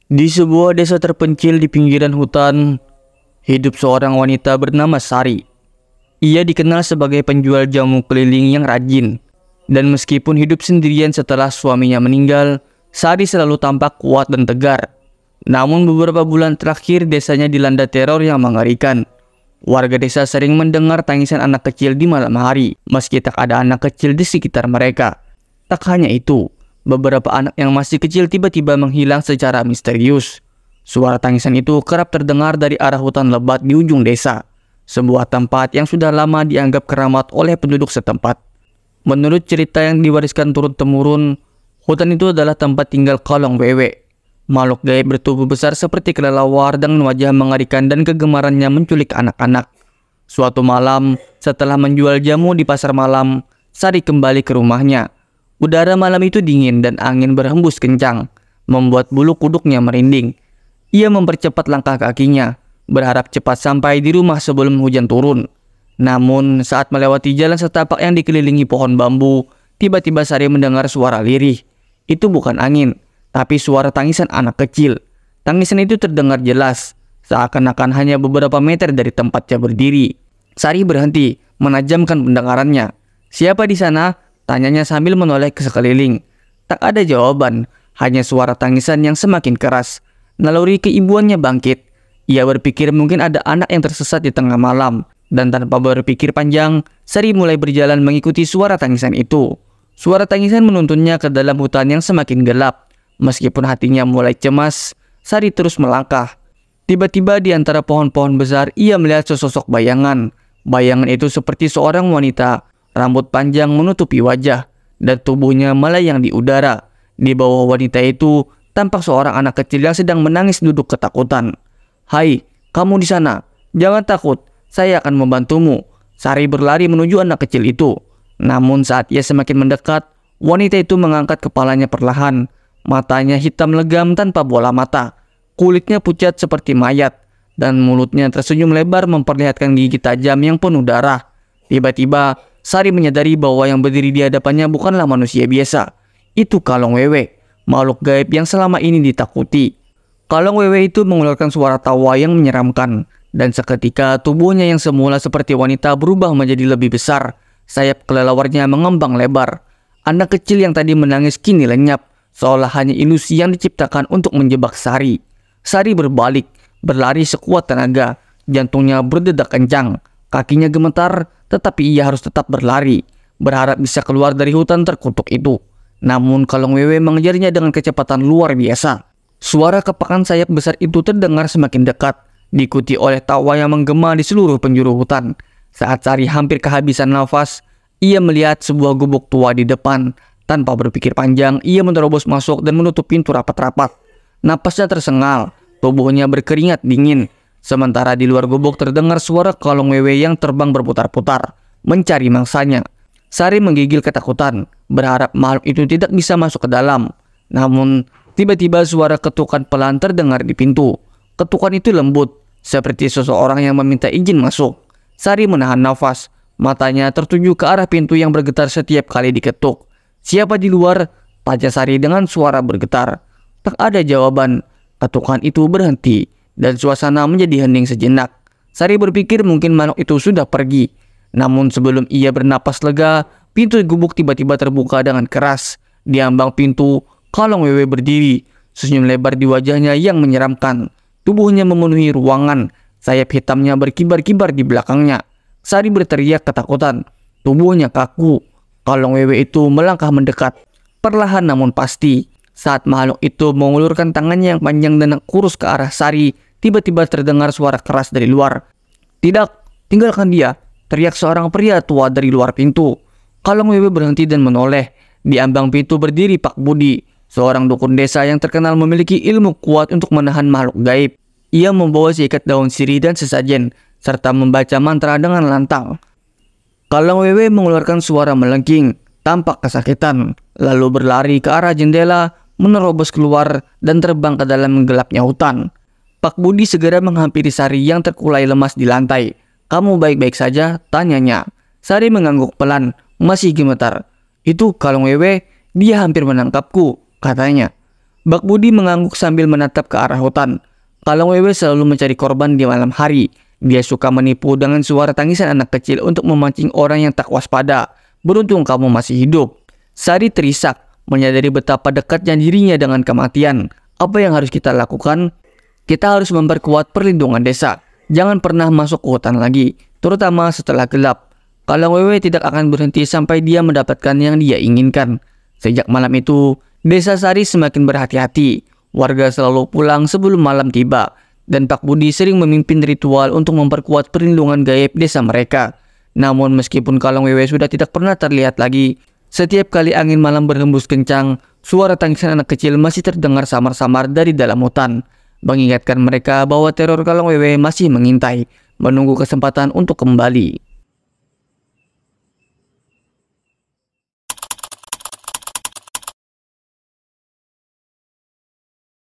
Di sebuah desa terpencil di pinggiran hutan, hidup seorang wanita bernama Sari. Ia dikenal sebagai penjual jamu keliling yang rajin. Dan meskipun hidup sendirian setelah suaminya meninggal, Sari selalu tampak kuat dan tegar. Namun beberapa bulan terakhir desanya dilanda teror yang mengerikan. Warga desa sering mendengar tangisan anak kecil di malam hari, meski tak ada anak kecil di sekitar mereka. Tak hanya itu, beberapa anak yang masih kecil tiba-tiba menghilang secara misterius. Suara tangisan itu kerap terdengar dari arah hutan lebat di ujung desa, sebuah tempat yang sudah lama dianggap keramat oleh penduduk setempat. Menurut cerita yang diwariskan turun-temurun, hutan itu adalah tempat tinggal Kalong Wewe, makhluk gaib bertubuh besar seperti kelelawar dengan wajah mengerikan dan kegemarannya menculik anak-anak. Suatu malam, setelah menjual jamu di pasar malam, Sari kembali ke rumahnya. Udara malam itu dingin dan angin berhembus kencang, membuat bulu kuduknya merinding. Ia mempercepat langkah kakinya, berharap cepat sampai di rumah sebelum hujan turun. Namun, saat melewati jalan setapak yang dikelilingi pohon bambu, tiba-tiba Sari mendengar suara lirih. Itu bukan angin, tapi suara tangisan anak kecil. Tangisan itu terdengar jelas, seakan-akan hanya beberapa meter dari tempatnya berdiri. Sari berhenti, menajamkan pendengarannya. "Siapa di sana?" tanyanya sambil menoleh ke sekeliling. Tak ada jawaban, hanya suara tangisan yang semakin keras. Naluri keibuannya bangkit. Ia berpikir mungkin ada anak yang tersesat di tengah malam. Dan tanpa berpikir panjang, Sari mulai berjalan mengikuti suara tangisan itu. Suara tangisan menuntunnya ke dalam hutan yang semakin gelap. Meskipun hatinya mulai cemas, Sari terus melangkah. Tiba-tiba di antara pohon-pohon besar, ia melihat sesosok bayangan. Bayangan itu seperti seorang wanita. Rambut panjang menutupi wajah, dan tubuhnya melayang di udara. Di bawah wanita itu, tampak seorang anak kecil yang sedang menangis duduk ketakutan. "Hai, kamu di sana. Jangan takut, saya akan membantumu." Sari berlari menuju anak kecil itu. Namun saat ia semakin mendekat, wanita itu mengangkat kepalanya perlahan. Matanya hitam legam tanpa bola mata. Kulitnya pucat seperti mayat, dan mulutnya tersenyum lebar memperlihatkan gigi tajam yang penuh darah. Tiba-tiba, Sari menyadari bahwa yang berdiri di hadapannya bukanlah manusia biasa. Itu Kalong Wewe, makhluk gaib yang selama ini ditakuti. Kalong Wewe itu mengeluarkan suara tawa yang menyeramkan, dan seketika tubuhnya yang semula seperti wanita berubah menjadi lebih besar. Sayap kelelawarnya mengembang lebar. Anak kecil yang tadi menangis kini lenyap, seolah hanya ilusi yang diciptakan untuk menjebak Sari. Sari berbalik, berlari sekuat tenaga, jantungnya berdetak kencang. Kakinya gemetar, tetapi ia harus tetap berlari, berharap bisa keluar dari hutan terkutuk itu. Namun Kalong Wewe mengejarnya dengan kecepatan luar biasa. Suara kepakan sayap besar itu terdengar semakin dekat, diikuti oleh tawa yang menggema di seluruh penjuru hutan. Saat Sari hampir kehabisan nafas, ia melihat sebuah gubuk tua di depan. Tanpa berpikir panjang, ia menerobos masuk dan menutup pintu rapat-rapat. Napasnya tersengal, tubuhnya berkeringat dingin. Sementara di luar gubuk terdengar suara Kalong Wewe yang terbang berputar-putar, mencari mangsanya. Sari menggigil ketakutan, berharap makhluk itu tidak bisa masuk ke dalam. Namun, tiba-tiba suara ketukan pelan terdengar di pintu. Ketukan itu lembut, seperti seseorang yang meminta izin masuk. Sari menahan nafas, matanya tertuju ke arah pintu yang bergetar setiap kali diketuk. "Siapa di luar?" tanya Sari dengan suara bergetar. Tak ada jawaban. Ketukan itu berhenti, dan suasana menjadi hening sejenak. Sari berpikir mungkin makhluk itu sudah pergi. Namun sebelum ia bernapas lega, pintu gubuk tiba-tiba terbuka dengan keras. Di ambang pintu, Kalong Wewe berdiri, senyum lebar di wajahnya yang menyeramkan. Tubuhnya memenuhi ruangan, sayap hitamnya berkibar-kibar di belakangnya. Sari berteriak ketakutan. Tubuhnya kaku. Kalong Wewe itu melangkah mendekat, perlahan namun pasti. Saat makhluk itu mengulurkan tangannya yang panjang dan kurus ke arah Sari, tiba-tiba terdengar suara keras dari luar. "Tidak, tinggalkan dia!" teriak seorang pria tua dari luar pintu. Kalong Wewe berhenti dan menoleh. Di ambang pintu berdiri Pak Budi, seorang dukun desa yang terkenal memiliki ilmu kuat untuk menahan makhluk gaib. Ia membawa seikat daun sirih dan sesajen, serta membaca mantra dengan lantang. Kalong Wewe mengeluarkan suara melengking, tampak kesakitan, lalu berlari ke arah jendela, menerobos keluar dan terbang ke dalam gelapnya hutan. Pak Budi segera menghampiri Sari yang terkulai lemas di lantai. "Kamu baik-baik saja?" tanyanya. Sari mengangguk pelan, masih gemetar. "Itu Kalong Wewe, dia hampir menangkapku," katanya. Bak Budi mengangguk sambil menatap ke arah hutan. Kalong Wewe selalu mencari korban di malam hari. Dia suka menipu dengan suara tangisan anak kecil untuk memancing orang yang tak waspada. Beruntung kamu masih hidup. Sari terisak, menyadari betapa dekatnya dirinya dengan kematian. Apa yang harus kita lakukan? Kita harus memperkuat perlindungan desa. Jangan pernah masuk ke hutan lagi, terutama setelah gelap. Kalong Wewe tidak akan berhenti sampai dia mendapatkan yang dia inginkan. Sejak malam itu, desa Sari semakin berhati-hati. Warga selalu pulang sebelum malam tiba, dan Pak Budi sering memimpin ritual untuk memperkuat perlindungan gaib desa mereka. Namun meskipun Kalong Wewe sudah tidak pernah terlihat lagi, setiap kali angin malam berhembus kencang, suara tangisan anak kecil masih terdengar samar-samar dari dalam hutan, mengingatkan mereka bahwa teror Kalong Wewe masih mengintai, menunggu kesempatan untuk kembali.